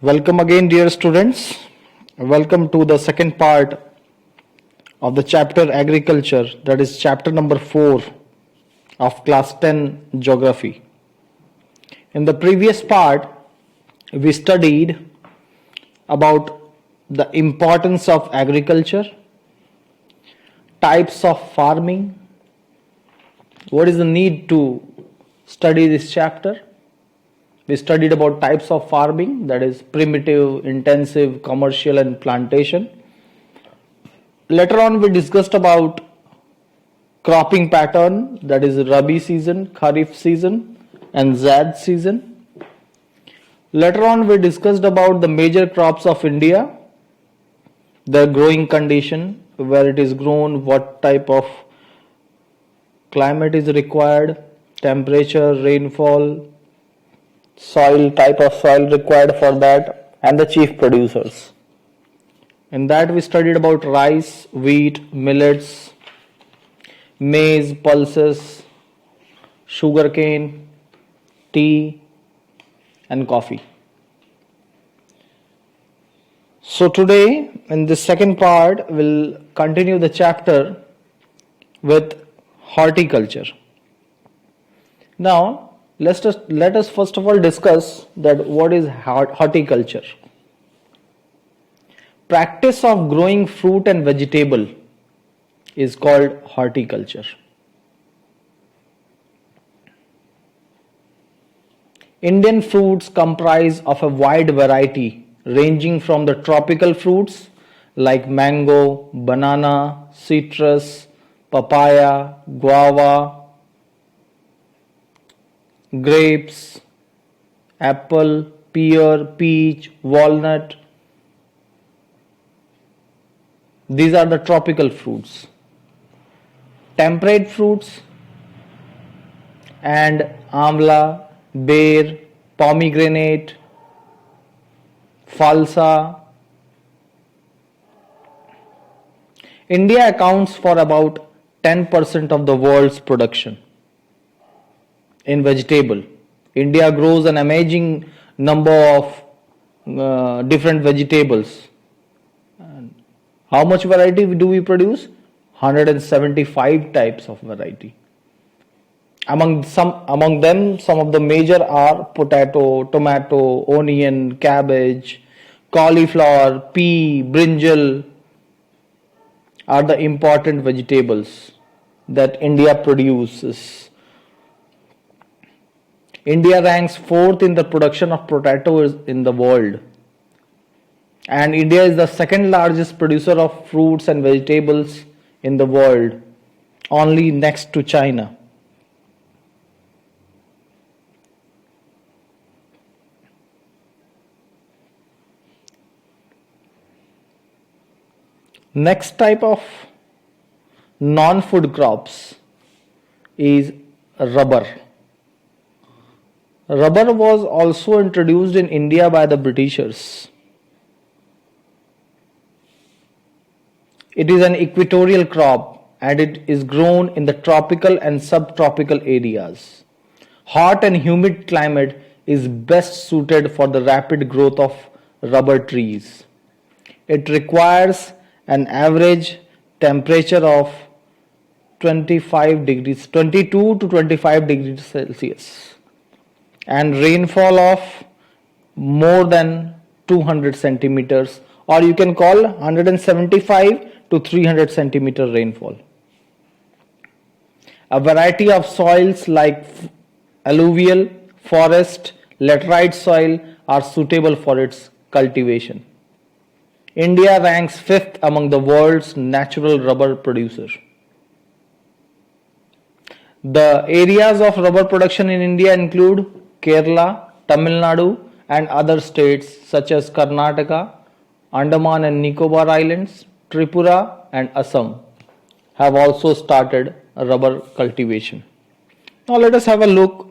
Welcome again, dear students. Welcome to the second part of the chapter Agriculture, that is chapter number 4 of class 10 Geography. In the previous part, we studied about the importance of agriculture, types of farming, what is the need to study this chapter. We studied about types of farming, that is primitive, intensive, commercial and plantation. Later on we discussed about cropping pattern, that is Rabi season, Kharif season and Zaid season. Later on we discussed about the major crops of India, the growing condition, where it is grown, what type of climate is required, temperature, rainfall, soil, type of soil required for that, and the chief producers. In that we studied about rice, wheat, millets, maize, pulses, sugarcane, tea and coffee. So today in this second part we'll continue the chapter with horticulture. Now let us first of all discuss that what is horticulture. Practice of growing fruit and vegetable is called horticulture. Indian fruits comprise of a wide variety ranging from the tropical fruits like mango, banana, citrus, papaya, guava, grapes, apple, pear, peach, walnut. These are the tropical fruits. Temperate fruits and amla, ber, pomegranate, falsa. India accounts for about 10% of the world's production in vegetable. India grows an amazing number of different vegetables. And how much variety do we produce? 175 types of variety. Among them, some of the major are potato, tomato, onion, cabbage, cauliflower, pea, brinjal are the important vegetables that India produces. India ranks 4th in the production of potatoes in the world, and India is the second largest producer of fruits and vegetables in the world, only next to China. Next type of non-food crops is rubber. Rubber was also introduced in India by the Britishers. It is an equatorial crop and it is grown in the tropical and subtropical areas. Hot and humid climate is best suited for the rapid growth of rubber trees. It requires an average temperature of 22 to 25 degrees Celsius and rainfall of more than 200 centimeters, or you can call 175 to 300 centimeter rainfall. A variety of soils like alluvial, forest, laterite soil are suitable for its cultivation. India ranks 5th among the world's natural rubber producers. The areas of rubber production in India include Kerala, Tamil Nadu and other states such as Karnataka, Andaman and Nicobar Islands, Tripura and Assam have also started rubber cultivation. Now let us have a look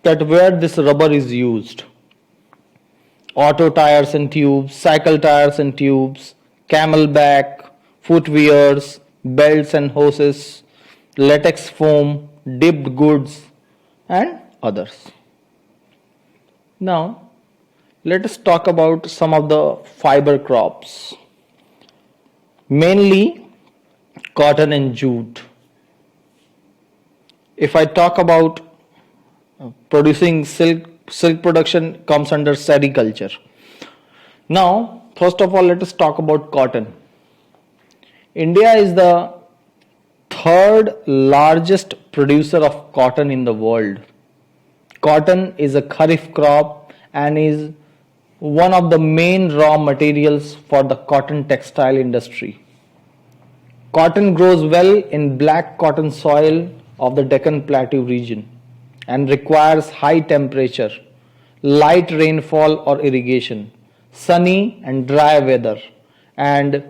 at where this rubber is used. Auto tires and tubes, cycle tires and tubes, camelback, footwears, belts and hoses, latex foam, dipped goods and others. Now let us talk about some of the fiber crops, mainly cotton and jute. If I talk about producing silk production comes under sericulture. Now, first of all, let us talk about cotton. India is the third largest producer of cotton in the world. Cotton is a kharif crop and is one of the main raw materials for the cotton textile industry. Cotton grows well in black cotton soil of the Deccan Plateau region and requires high temperature, light rainfall or irrigation, sunny and dry weather, and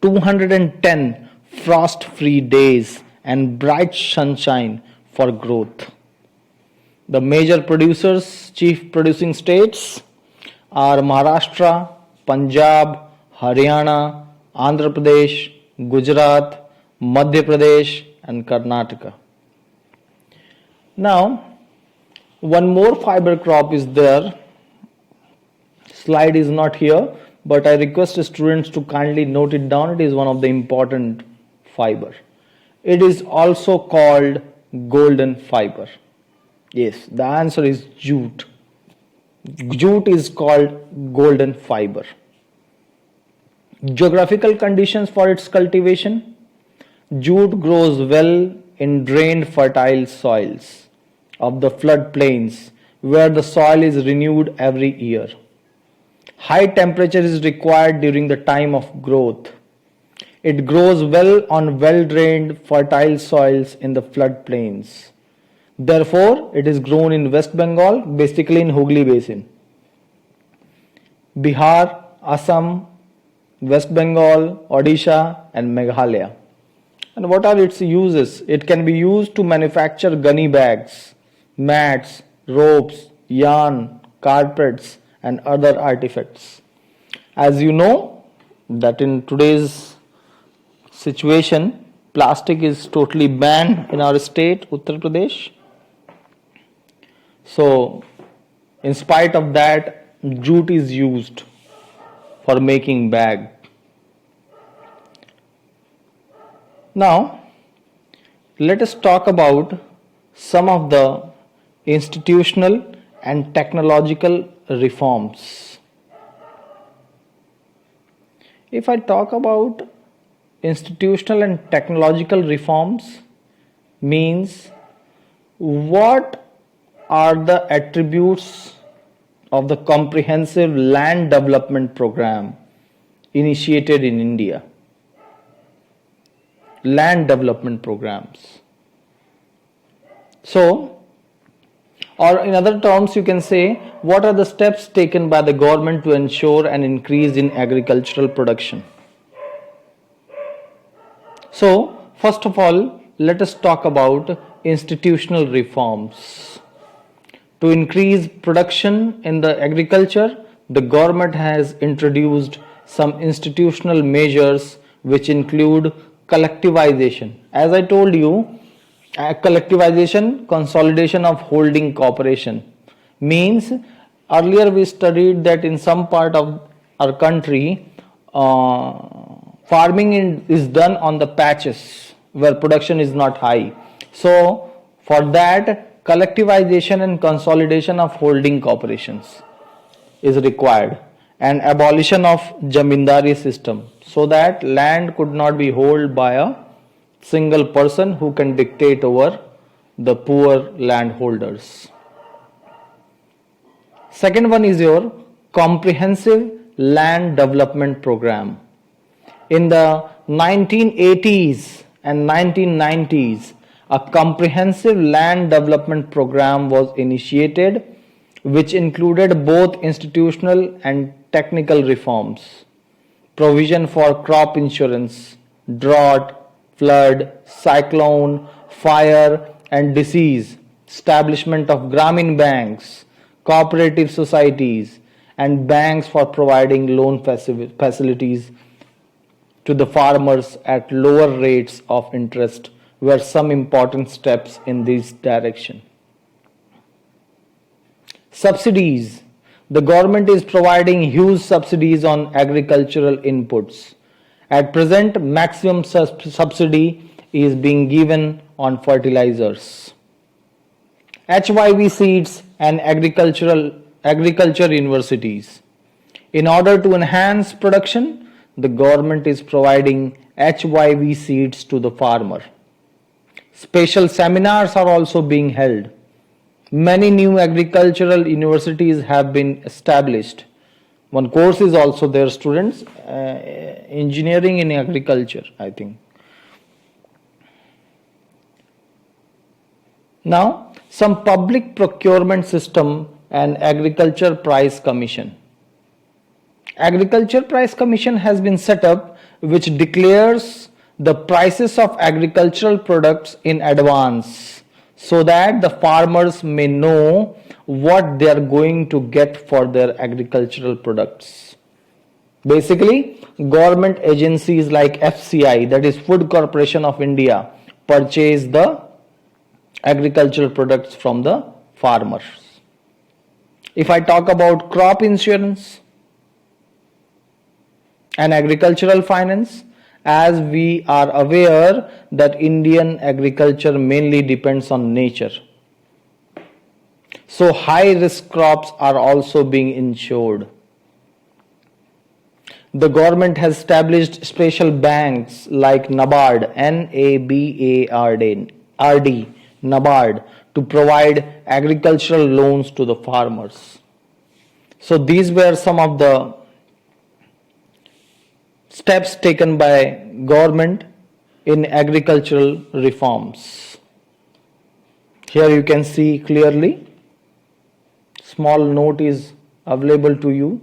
210 frost-free days and bright sunshine for growth. The major producers, chief producing states are Maharashtra, Punjab, Haryana, Andhra Pradesh, Gujarat, Madhya Pradesh and Karnataka. Now, one more fiber crop is there. Slide is not here, but I request students to kindly note it down. It is one of the important fiber. It is also called golden fiber. Yes, the answer is jute. Jute is called golden fiber. Geographical conditions for its cultivation. Jute grows well in drained fertile soils of the floodplains where the soil is renewed every year. High temperature is required during the time of growth. It grows well on well-drained fertile soils in the floodplains. Therefore, it is grown in West Bengal, basically in Hooghly Basin, Bihar, Assam, West Bengal, Odisha and Meghalaya. And what are its uses? It can be used to manufacture gunny bags, mats, ropes, yarn, carpets and other artifacts. As you know that in today's situation, plastic is totally banned in our state, Uttar Pradesh. So, in spite of that, jute is used for making bag. Now, let us talk about some of the institutional and technological reforms. If I talk about institutional and technological reforms, means what are the attributes of the comprehensive land development program initiated in India? Land development programs. So, or in other terms, you can say, what are the steps taken by the government to ensure an increase in agricultural production? So, first of all, let us talk about institutional reforms. To increase production in the agriculture, the government has introduced some institutional measures which include collectivization. As I told you, collectivization, consolidation of holding corporation, means earlier we studied that in some part of our country, farming is done on the patches where production is not high. So, for that, collectivization and consolidation of holding corporations is required, and abolition of zamindari system, so that land could not be held by a single person who can dictate over the poor landholders. Second one is your comprehensive land development program. In the 1980s and 1990s, a comprehensive land development program was initiated which included both institutional and technical reforms, provision for crop insurance, drought, flood, cyclone, fire and disease, establishment of Gramin banks, cooperative societies and banks for providing loan facilities to the farmers at lower rates of interest were some important steps in this direction. Subsidies. The government is providing huge subsidies on agricultural inputs. At present, maximum subsidy is being given on fertilizers. HYV seeds and agriculture universities. In order to enhance production, the government is providing HYV seeds to the farmer. Special seminars are also being held. Many new agricultural universities have been established. One course is also there, students, engineering in agriculture, I think. Now, some public procurement system and agriculture price commission. Agriculture price commission has been set up, which declares the prices of agricultural products in advance so that the farmers may know what they are going to get for their agricultural products. Basically, government agencies like FCI, that is Food Corporation of India, purchase the agricultural products from the farmers. If I talk about crop insurance and agricultural finance, as we are aware that Indian agriculture mainly depends on nature. So high risk crops are also being insured. The government has established special banks like NABARD, NABARD, NABARD, to provide agricultural loans to the farmers. So these were some of the steps taken by government in agricultural reforms. Here you can see clearly, small note is available to you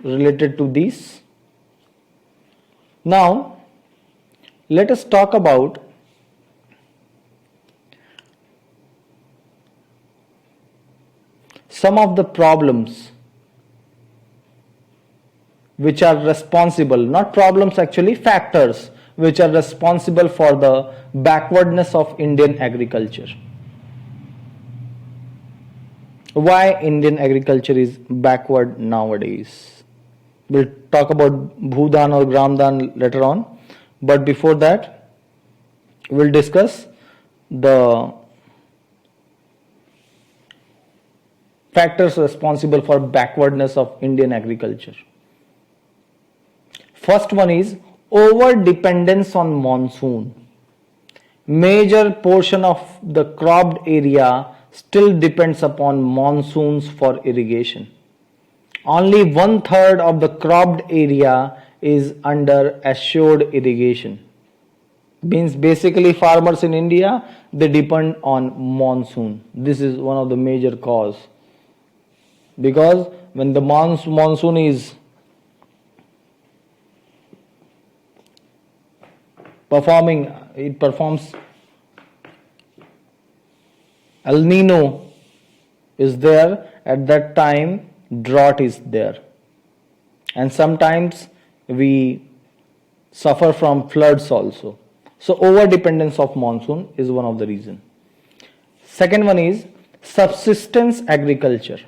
related to these. Now, let us talk about some of the problems which are responsible, not problems actually, factors which are responsible for the backwardness of Indian agriculture. Why Indian agriculture is backward nowadays? We'll talk about Bhudan or Gramdan later on, but before that, we'll discuss the factors responsible for backwardness of Indian agriculture. First one is over dependence on monsoon. Major portion of the cropped area still depends upon monsoons for irrigation. Only 1/3 of the cropped area is under assured irrigation. Means basically farmers in India, they depend on monsoon. This is one of the major cause. Because when the monsoon is performs El Nino is there, at that time drought is there, and sometimes we suffer from floods also. So over dependence of monsoon is one of the reason. Second one is subsistence agriculture.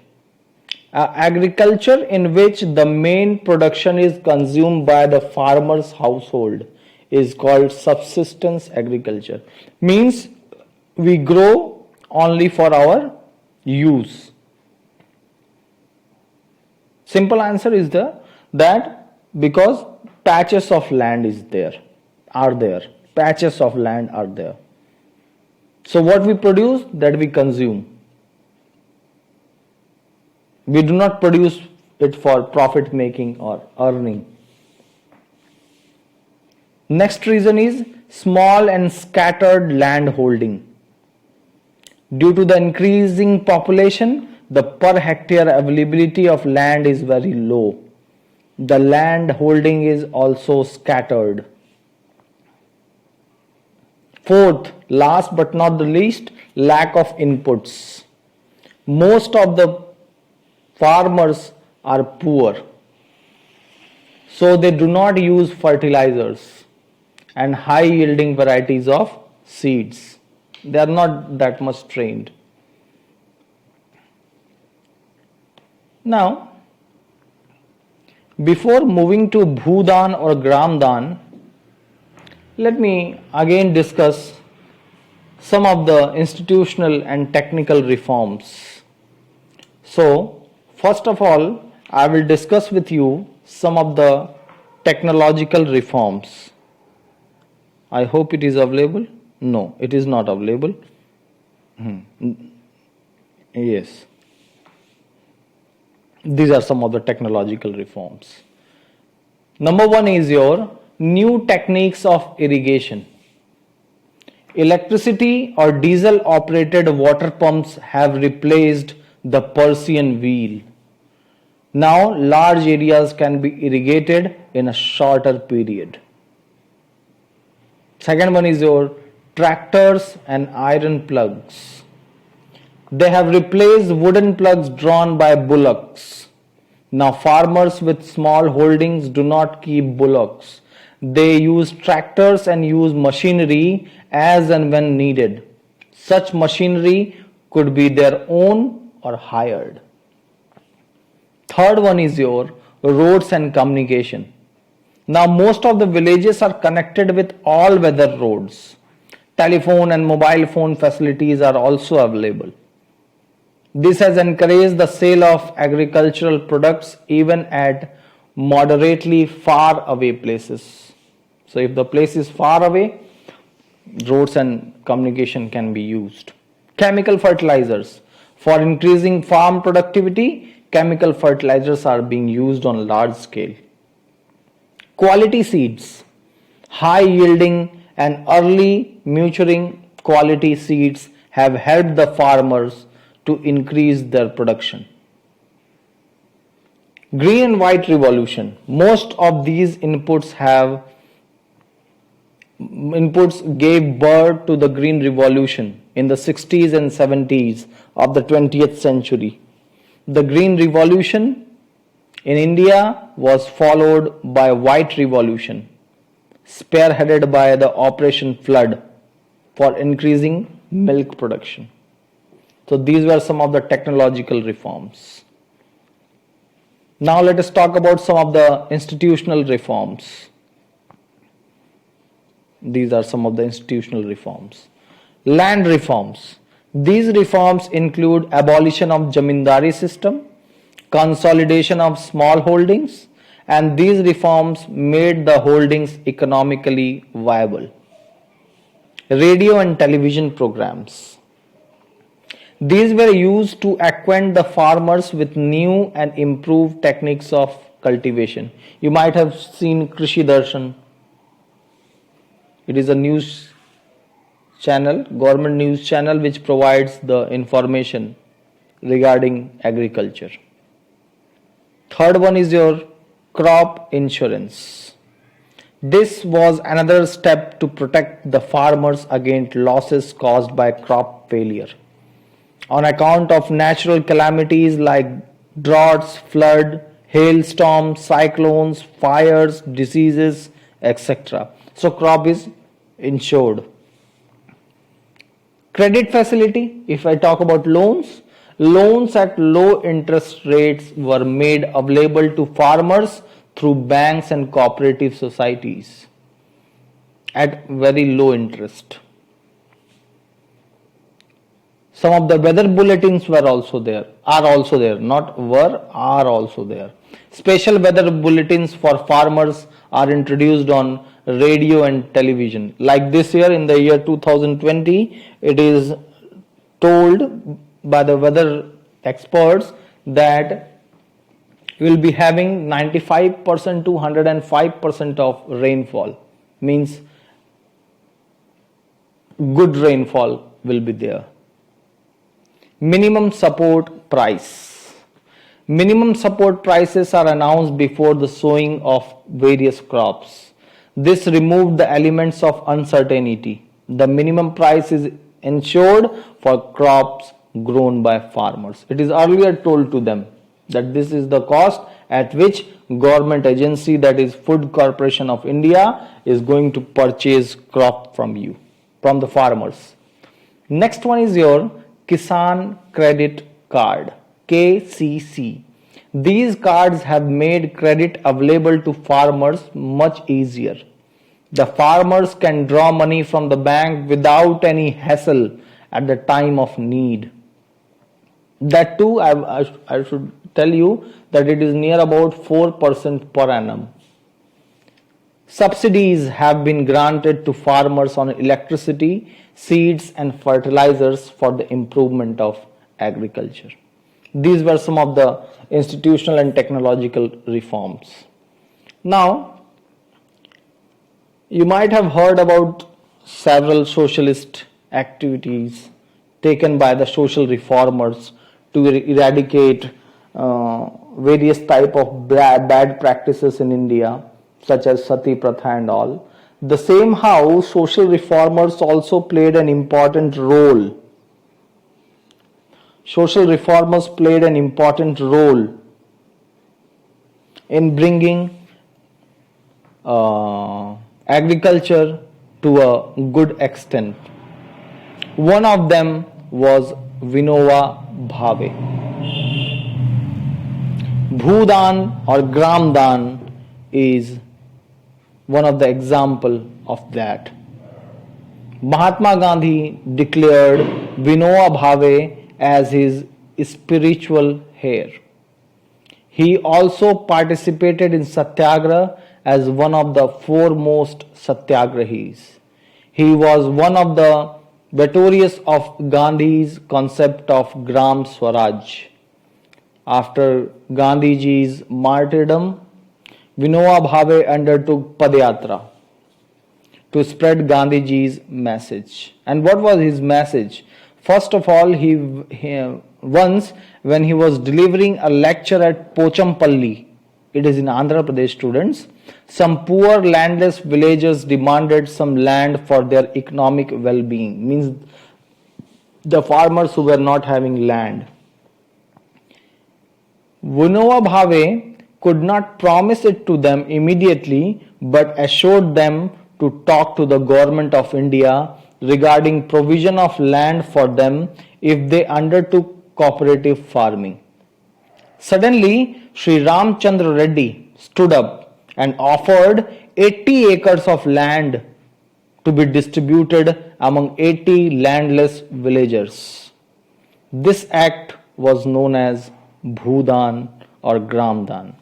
Agriculture in which the main production is consumed by the farmer's household is called subsistence agriculture. Means we grow only for our use. Simple answer is that because patches of land are there. Patches of land are there. So what we produce, that we consume. We do not produce it for profit making or earning. Next reason is small and scattered land holding. Due to the increasing population, the per hectare availability of land is very low. The land holding is also scattered. Fourth, last but not the least, lack of inputs. Most of the farmers are poor, so they do not use fertilizers and high yielding varieties of seeds. They are not that much trained. Now, before moving to Bhudan or Gramdan, let me again discuss some of the institutional and technical reforms. So, first of all, I will discuss with you some of the technological reforms. I hope it is available. No, it is not available. Yes. These are some of the technological reforms. Number one is your new techniques of irrigation. Electricity or diesel operated water pumps have replaced the Persian wheel. Now large areas can be irrigated in a shorter period. Second one is your tractors and iron plugs. They have replaced wooden plugs drawn by bullocks. Now farmers with small holdings do not keep bullocks. They use tractors and use machinery as and when needed. Such machinery could be their own or hired. Third one is your roads and communication. Now most of the villages are connected with all weather roads. Telephone and mobile phone facilities are also available. This has encouraged the sale of agricultural products even at moderately far away places. So if the place is far away, roads and communication can be used. Chemical fertilizers. For increasing farm productivity, chemical fertilizers are being used on large scale. Quality seeds. High yielding and early maturing quality seeds have helped the farmers to increase their production. Green and white revolution. Most of these inputs gave birth to the green revolution in the 60s and 70s of the 20th century. The green revolution in India was followed by white revolution, spearheaded by the Operation Flood for increasing milk production. So these were some of the technological reforms. Now let us talk about some of the institutional reforms. These are some of the institutional reforms. Land reforms. These reforms include abolition of Jamindari system, consolidation of small holdings, and these reforms made the holdings economically viable. Radio and television programs. These were used to acquaint the farmers with new and improved techniques of cultivation. You might have seen Krishi Darshan. It is a news channel, government news channel, which provides the information regarding agriculture. Third one is your crop insurance. This was another step to protect the farmers against losses caused by crop failure on account of natural calamities like droughts, flood, hailstorms, cyclones, fires, diseases, etc. So crop is insured. Credit facility, if I talk about loans, loans at low interest rates were made available to farmers through banks and cooperative societies at very low interest. Some of the weather bulletins are also there. Special weather bulletins for farmers are introduced on radio and television. Like this year, in the year 2020, it is told by the weather experts that we will be having 95% to 105% of rainfall. Means good rainfall will be there. Minimum support price. Minimum support prices are announced before the sowing of various crops. This removed the elements of uncertainty. The minimum price is ensured for crops grown by farmers. It is earlier told to them that this is the cost at which government agency, that is Food Corporation of India, is going to purchase crop from you, from the farmers. Next one is your Kisan Credit Card, KCC. These cards have made credit available to farmers much easier. The farmers can draw money from the bank without any hassle at the time of need. That too, I should tell you that it is near about 4% per annum. Subsidies have been granted to farmers on electricity, seeds and fertilizers for the improvement of agriculture. These were some of the institutional and technological reforms. Now, you might have heard about several socialist activities taken by the social reformers to eradicate various type of bad practices in India, such as Sati Pratha and all. The same how social reformers also played an important role. Social reformers played an important role in bringing agriculture to a good extent. One of them was Vinoba Bhave. Bhudan or Gramdan is one of the example of that. Mahatma Gandhi declared Vinoba Bhave as his spiritual heir. He also participated in Satyagraha as one of the foremost Satyagrahis. He was one of the votaries of Gandhi's concept of Gram Swaraj. After Gandhiji's martyrdom, Vinoba Bhave undertook Padyatra to spread Gandhiji's message. And what was his message? First of all, he once when he was delivering a lecture at Pochampalli, it is in Andhra Pradesh, students, some poor landless villagers demanded some land for their economic well-being, means the farmers who were not having land. Vinoba Bhave could not promise it to them immediately, but assured them to talk to the government of India regarding provision of land for them if they undertook cooperative farming. Suddenly, Sri Ramchandra Reddy stood up and offered 80 acres of land to be distributed among 80 landless villagers. This act was known as Bhudan or Gramdan.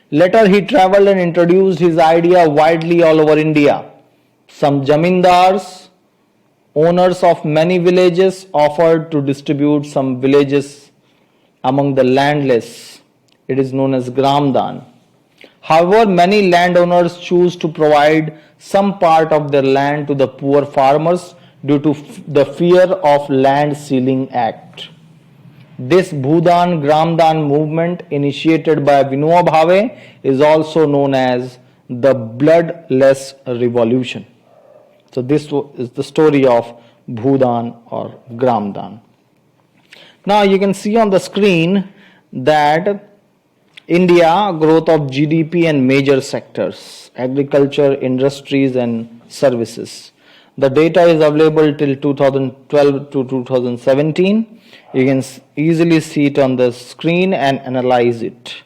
Later, he travelled and introduced his idea widely all over India. Some jamindars, owners of many villages, offered to distribute some villages among the landless. It is known as Gramdan. However, many landowners choose to provide some part of their land to the poor farmers due to the fear of Land Sealing Act. This Bhudan Gramdan movement, initiated by Vinoba Bhave, is also known as the Bloodless Revolution. So this is the story of Bhudan or Gramdan. Now you can see on the screen that India growth of GDP and major sectors, agriculture, industries and services. The data is available till 2012 to 2017. You can easily see it on the screen and analyze it.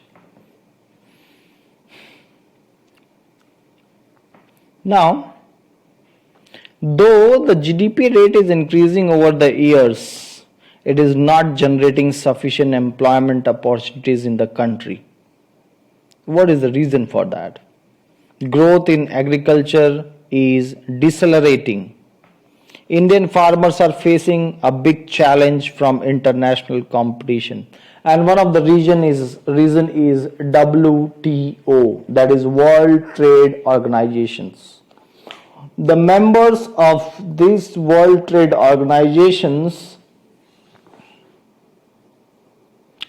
Now, though the GDP rate is increasing over the years, it is not generating sufficient employment opportunities in the country. What is the reason for that? Growth in agriculture is decelerating. Indian farmers are facing a big challenge from international competition, and one of the reason is WTO, that is World Trade Organizations. The members of these World Trade Organizations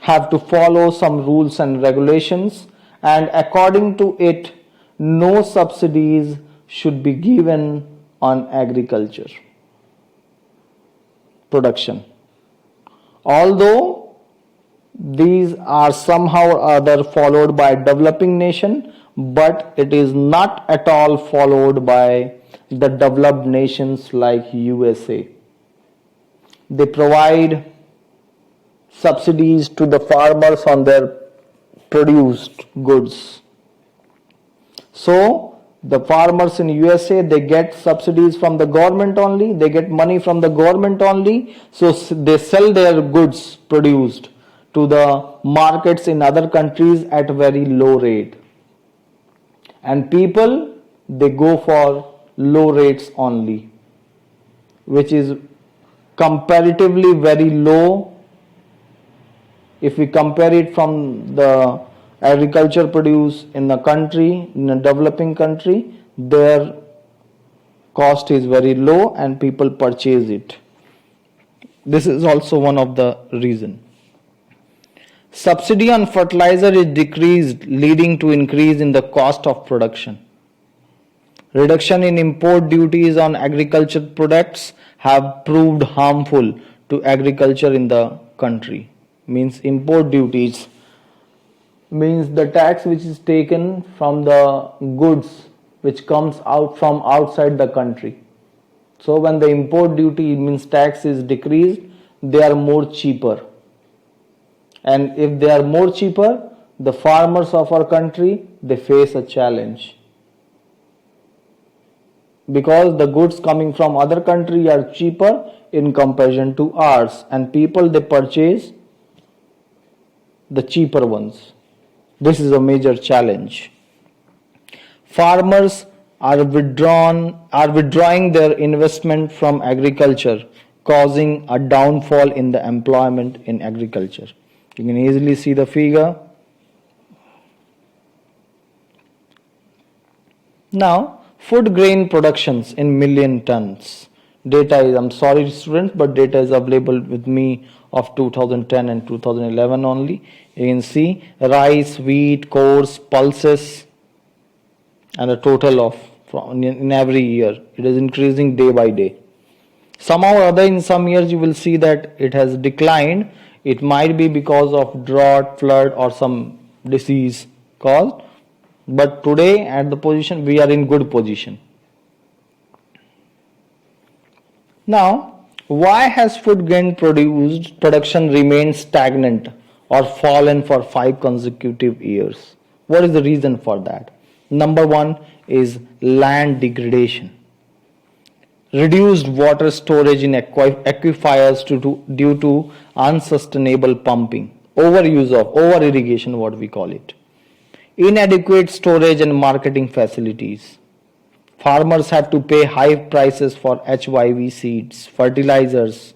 have to follow some rules and regulations, and according to it, no subsidies should be given on agriculture production. Although these are somehow or other followed by developing nation, but it is not at all followed by the developed nations like USA. They provide subsidies to the farmers on their produced goods. So the farmers in USA, they get subsidies from the government only, they get money from the government only, so they sell their goods produced to the markets in other countries at a very low rate. And people, they go for low rates only, which is comparatively very low if we compare it from the agriculture produce in the country, in a developing country, their cost is very low and people purchase it. This is also one of the reason. Subsidy on fertilizer is decreased, leading to increase in the cost of production. Reduction in import duties on agriculture products have proved harmful to agriculture in the country. Means import duties means the tax which is taken from the goods which comes out from outside the country. So when the import duty means tax is decreased, they are more cheaper. And if they are more cheaper, the farmers of our country, they face a challenge. Because the goods coming from other country are cheaper in comparison to ours, and people, they purchase the cheaper ones. This is a major challenge. Farmers are withdrawing their investment from agriculture, causing a downfall in the employment in agriculture. You can easily see the figure. Now, food grain productions in million tons. Data is, I'm sorry students, but data is available with me of 2010 and 2011 only. You can see rice, wheat, coarse, pulses, and a total of in every year. It is increasing day by day. Somehow or other in some years you will see that it has declined. It might be because of drought, flood, or some disease caused. But today at the position, we are in good position. Now, why has food grain production remained stagnant or fallen for 5 consecutive years? What is the reason for that? Number one is land degradation. Reduced water storage in aquifers due to unsustainable pumping, over irrigation, what we call it. Inadequate storage and marketing facilities. Farmers have to pay high prices for HYV seeds, fertilizers.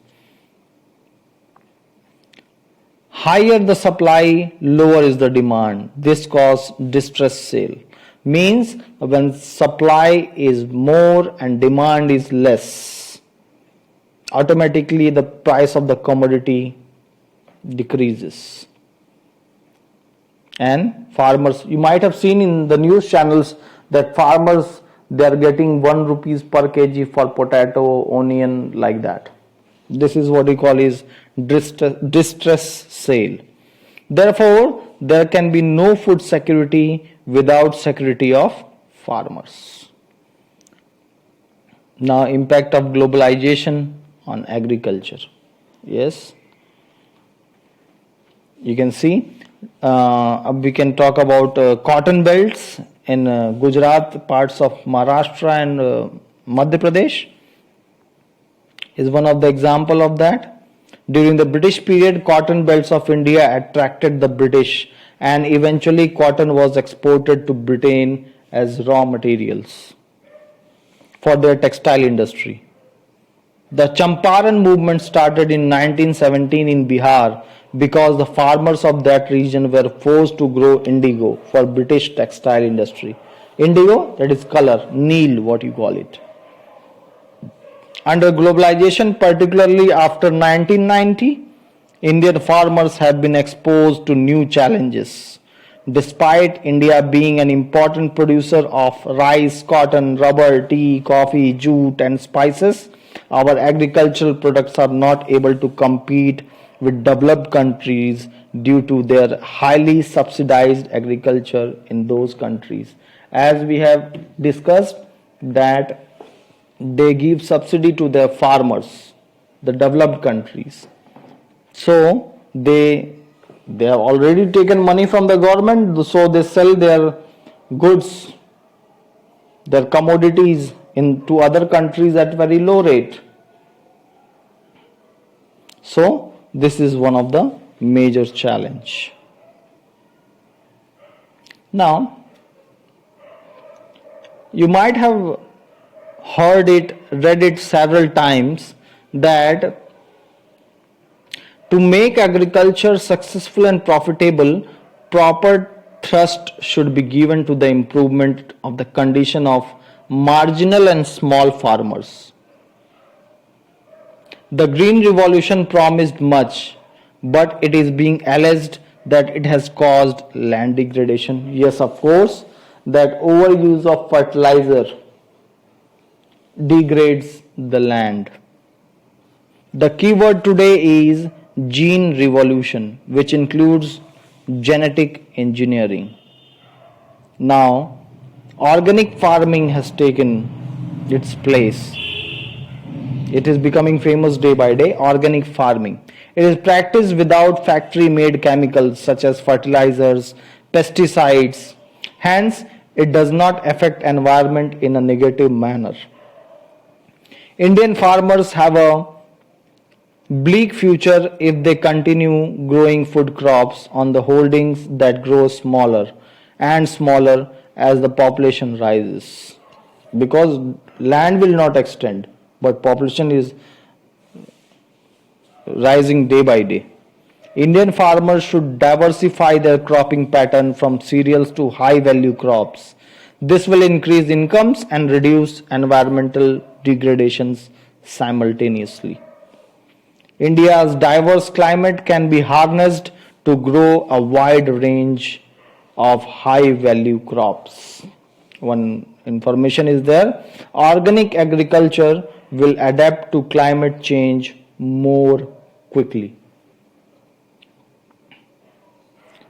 Higher the supply, lower is the demand. This causes distress sale. Means when supply is more and demand is less, automatically the price of the commodity decreases. And farmers, you might have seen in the news channels that farmers, they are getting 1 rupees per kg for potato, onion, like that. This is what we call is distress sale. Therefore, there can be no food security without security of farmers. Now, impact of globalization on agriculture. Yes, you can see. We can talk about cotton belts in Gujarat, parts of Maharashtra and Madhya Pradesh is one of the example of that. During the British period, cotton belts of India attracted the British, and eventually cotton was exported to Britain as raw materials for their textile industry. The Champaran movement started in 1917 in Bihar because the farmers of that region were forced to grow indigo for British textile industry. Indigo, that is color, neil, what you call it. Under globalization, particularly after 1990, Indian farmers have been exposed to new challenges. Despite India being an important producer of rice, cotton, rubber, tea, coffee, jute and spices, our agricultural products are not able to compete with developed countries due to their highly subsidized agriculture in those countries. As we have discussed that they give subsidy to their farmers, the developed countries. So they They have already taken money from the government, so they sell their goods, their commodities into other countries at very low rate. So this is one of the major challenge. Now, you might have heard it, read it several times, that to make agriculture successful and profitable, proper thrust should be given to the improvement of the condition of marginal and small farmers. The Green Revolution promised much, but it is being alleged that it has caused land degradation. Yes, of course, that overuse of fertilizer degrades the land. The key word today is gene revolution, which includes genetic engineering. Now, organic farming has taken its place. It is becoming famous day by day. Organic farming. It is practiced without factory-made chemicals such as fertilizers, pesticides. Hence, it does not affect environment in a negative manner. Indian farmers have a bleak future if they continue growing food crops on the holdings that grow smaller and smaller as the population rises. Because land will not extend, but population is rising day by day. Indian farmers should diversify their cropping pattern from cereals to high value crops. This will increase incomes and reduce environmental degradations simultaneously. India's diverse climate can be harnessed to grow a wide range of high value crops. One information is there. Organic agriculture will adapt to climate change more quickly.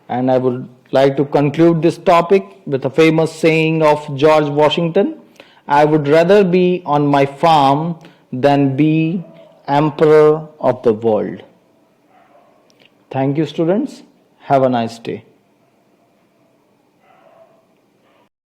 And I would like to conclude this topic with a famous saying of George Washington: I would rather be on my farm than be emperor of the world. Thank you, students. Have a nice day.